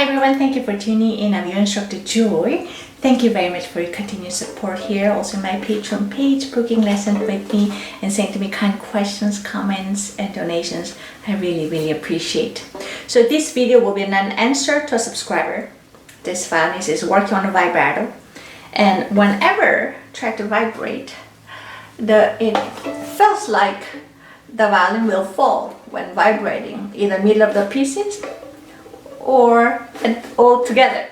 everyone, thank you for tuning in. I'm your instructor Joy. Thank you very much for your continued support here. Also my Patreon page, booking lessons with me and sending me kind questions, comments and donations. I really appreciate. So this video will be an answer to a subscriber. This violinist is working on a vibrato, and whenever I try to vibrate, it feels like the violin will fall when vibrating, either middle of the pieces or all together.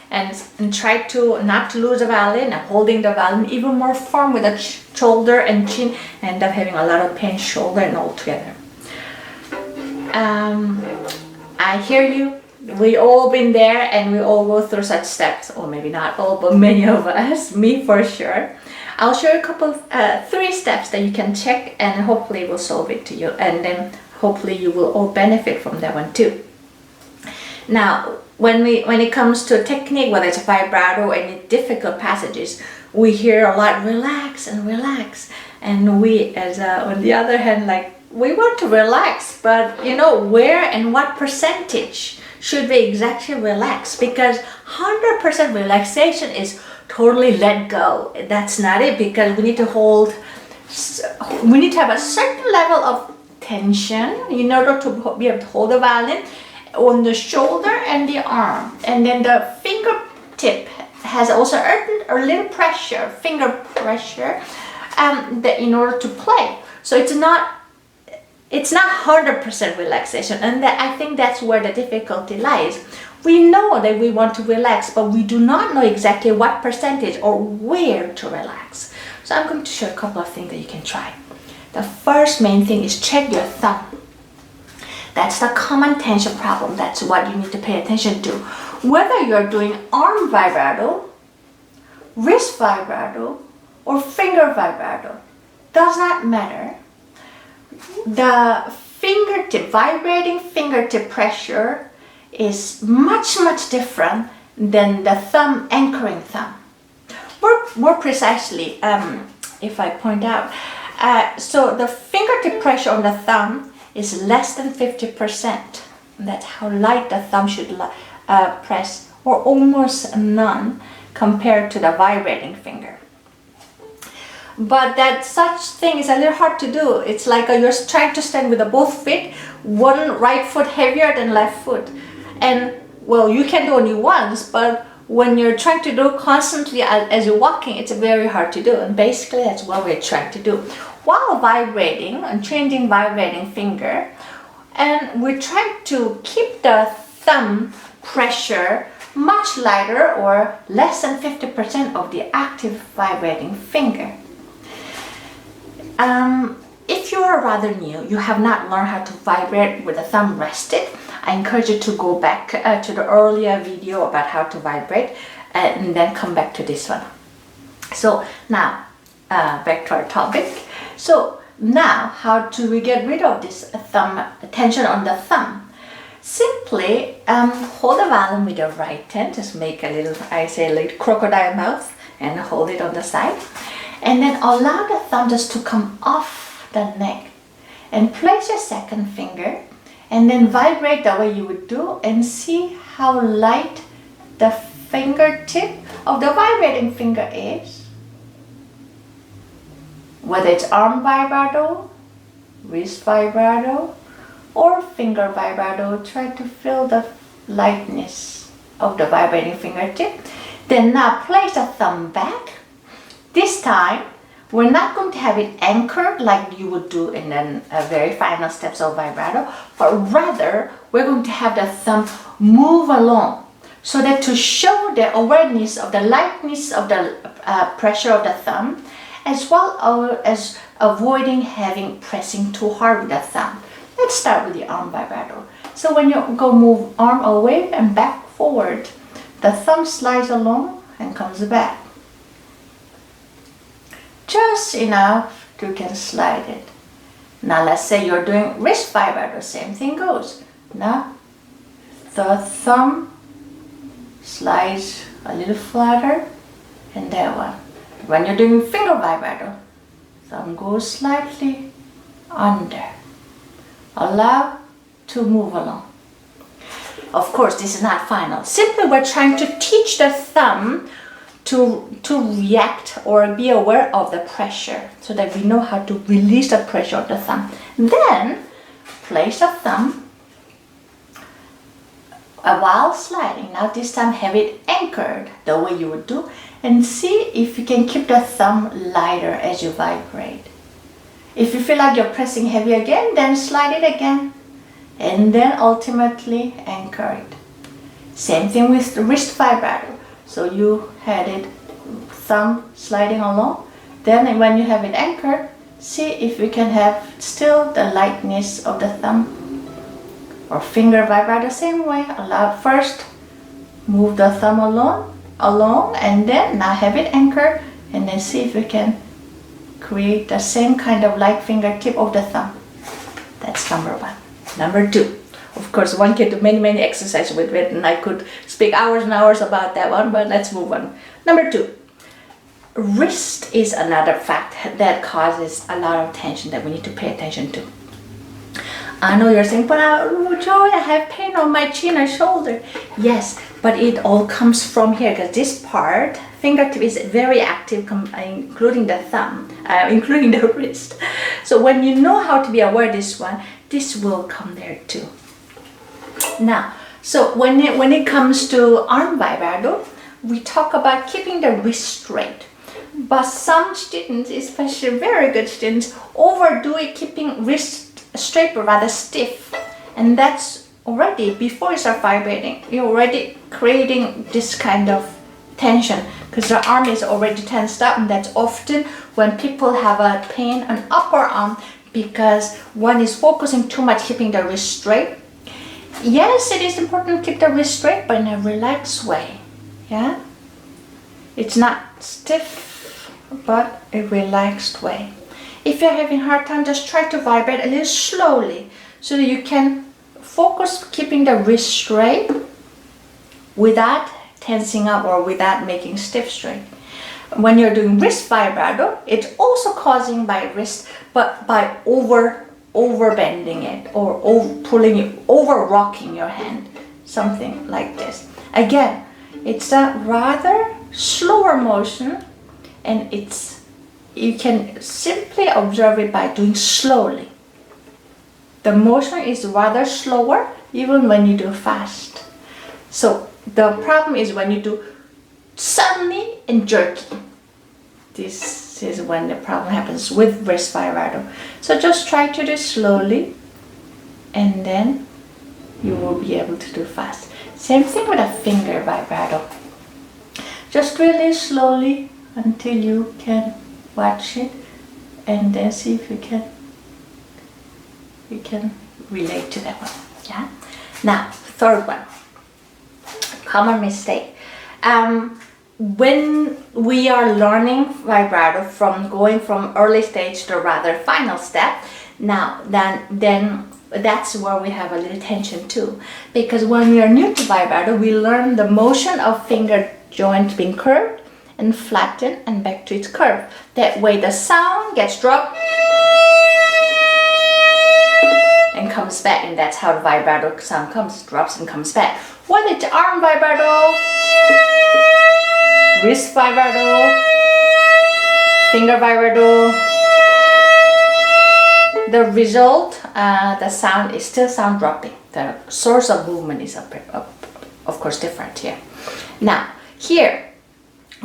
And try to not to lose the violin and holding the violin even more firm with the shoulder and chin, and end up having a lot of pain shoulder and all together. I hear you. We all been there and we all go through such steps, or maybe not all, but many of us, me for sure. I'll show you a couple, 3 steps that you can check, and hopefully it will solve it to you, and then hopefully you will all benefit from that one too. Now, when it comes to technique, whether it's a vibrato or any difficult passages, we hear a lot relax and relax, and we, as on the other hand, like we want to relax, but you know, where and what percentage should we exactly relax? Because 100% relaxation is totally let go. That's not it, because we need to hold, we need to have a certain level of tension in order to be able to hold the violin on the shoulder and the arm, and then the fingertip has also a little pressure, finger pressure, in order to play. So it's not 100% relaxation, and I think that's where the difficulty lies. We know that we want to relax, but we do not know exactly what percentage or where to relax. So I'm going to show a couple of things that you can try. The first main thing is check your thumb. That's the common tension problem. That's what you need to pay attention to. Whether you're doing arm vibrato, wrist vibrato, or finger vibrato, does not matter. The fingertip, vibrating fingertip pressure is much different than the thumb anchoring thumb. More precisely, if I point out, so the fingertip pressure on the thumb is less than 50%. That's how light the thumb should press, or almost none compared to the vibrating finger. But that such thing is a little hard to do. It's like you're trying to stand with both feet, one right foot heavier than left foot. And well, you can do only once, but when you're trying to do constantly as you're walking, it's very hard to do. And basically that's what we're trying to do. While vibrating and changing vibrating finger, and we're trying to keep the thumb pressure much lighter or less than 50% of the active vibrating finger. If you are rather new, you have not learned how to vibrate with the thumb rested, I encourage you to go back to the earlier video about how to vibrate, and then come back to this one. So now, back to our topic. So now, how do we get rid of this thumb tension on the thumb? Simply hold the violin with your right hand. Just make a little, I say a little crocodile mouth, and hold it on the side. And then allow the thumb just to come off the neck. And place your second finger, and then vibrate the way you would do, and see how light the fingertip of the vibrating finger is. Whether it's arm vibrato, wrist vibrato, or finger vibrato, try to feel the lightness of the vibrating fingertip. Then now place the thumb back. This time, we're not going to have it anchored like you would do in the very final steps of vibrato, but rather we're going to have the thumb move along, so that to show the awareness of the lightness of the pressure of the thumb, as well as avoiding pressing too hard with the thumb. Let's start with the arm vibrato. So when you go move arm away and back forward, the thumb slides along and comes back. Just enough you can slide it. Now let's say you're doing wrist vibrato, same thing goes. Now the thumb slides a little flatter, and that one. When you're doing finger vibrato, thumb goes slightly under. Allow to move along. Of course, this is not final. Simply, we're trying to teach the thumb to react or be aware of the pressure so that we know how to release the pressure of the thumb. Then, place the thumb while sliding. Now this time have it anchored the way you would do, and see if you can keep the thumb lighter as you vibrate. If you feel like you're pressing heavy again, then slide it again, and then ultimately anchor it. Same thing with the wrist vibrato. So you had it thumb sliding along, then when you have it anchored, see if you can have still the lightness of the thumb. Or finger vibrato, same way. Allow first, move the thumb along, and then now have it anchored, and then see if you can create the same kind of light fingertip of the thumb. That's number one. Number two. Of course, one can do many exercises with it, and I could speak hours and hours about that one, but let's move on. Number two. Wrist is another fact that causes a lot of tension that we need to pay attention to. I know you're saying, but Joy, I have pain on my chin or shoulder. Yes, but it all comes from here, because this part, fingertip, is very active, including the thumb, including the wrist. So when you know how to be aware of this one, this will come there too. Now, so when it comes to arm vibrato, we talk about keeping the wrist straight. But some students, especially very good students, overdo it, keeping wrist straight but rather stiff, and that's already, before you start vibrating, you're already creating this kind of tension because the arm is already tensed up, and that's often when people have a pain on upper arm because one is focusing too much keeping the wrist straight. Yes, it is important to keep the wrist straight, but in a relaxed way. Yeah, it's not stiff but a relaxed way. If you're having a hard time, just try to vibrate a little slowly so that you can focus keeping the wrist straight without tensing up or without making stiff straight. When you're doing wrist vibrato, it's also causing by wrist, but by over bending it or pulling it, over rocking your hand, something like this. Again, it's a rather slower motion, and you can simply observe it by doing slowly. The motion is rather slower even when you do fast. So the problem is when you do suddenly and jerky. This is when the problem happens with wrist vibrato. So just try to do slowly, and then you will be able to do fast. Same thing with a finger vibrato. Just really slowly until you can watch it, and then see if you can relate to that one. Yeah. Now, third one, common mistake. When we are learning vibrato from going from early stage to rather final step, now then that's where we have a little tension too, because when we are new to vibrato, we learn the motion of finger joint being curved and flatten and back to its curve. That way the sound gets dropped and comes back, and that's how the vibrato sound comes, drops and comes back. Whether it's arm vibrato, wrist vibrato, finger vibrato, the result, the sound is still sound dropping. The source of movement is of course different here. Now here,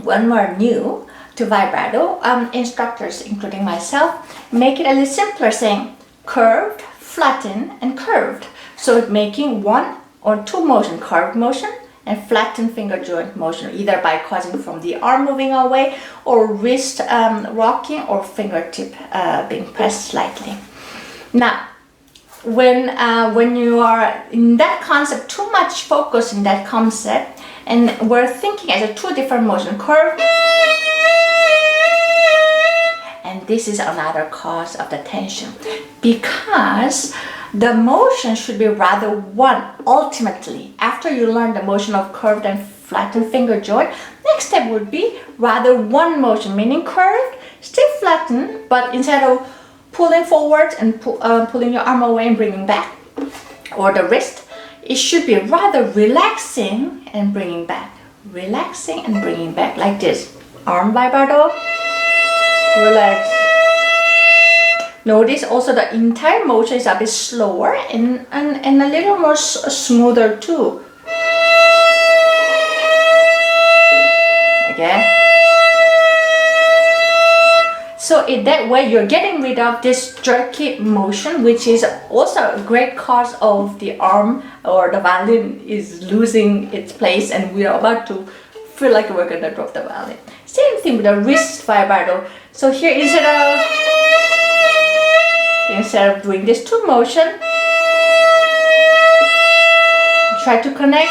when we're new to vibrato, instructors, including myself, make it a little simpler, saying curved, flatten, and curved. So making one or two motion, curved motion and flattened finger joint motion, either by causing from the arm moving away or wrist rocking or fingertip being pressed slightly. Now, when you are in that concept, too much focus in that concept, and we're thinking as a two different motion, curve, and this is another cause of the tension, because the motion should be rather one. Ultimately, after you learn the motion of curved and flattened finger joint, next step would be rather one motion, meaning curved, still flattened, but instead of pulling forward and pulling your arm away and bringing back, or the wrist, it should be rather relaxing and bringing back. Relaxing and bringing back like this. Arm vibrato, relax. Notice also the entire motion is a bit slower and a little more smoother too. Okay. So in that way you're getting rid of this jerky motion, which is also a great cause of the arm or the violin is losing its place and we are about to feel like we're gonna drop the violin. Same thing with the wrist vibrato. So here instead of doing this two motion, try to connect,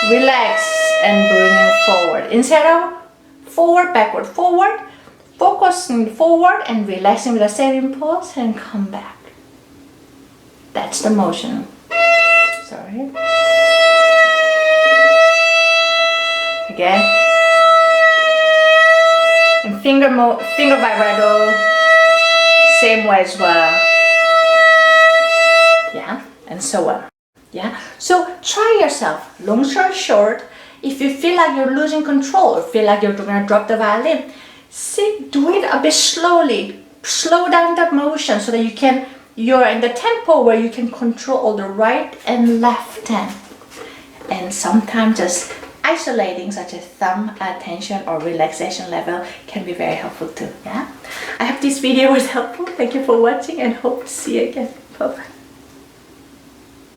relax and bring forward. Instead of forward, backward, forward, focusing forward and relaxing with the same impulse and come back. That's the motion. Sorry. Again. And finger vibrato, same way as well. Yeah, and so on. Yeah, so try yourself, long story short. If you feel like you're losing control or feel like you're gonna drop the violin, do it a bit slowly. Slow down that motion so that you're in the tempo where you can control all the right and left hand. And sometimes just isolating such as thumb tension or relaxation level can be very helpful too. Yeah, I hope this video was helpful. Thank you for watching and hope to see you again. Bye bye.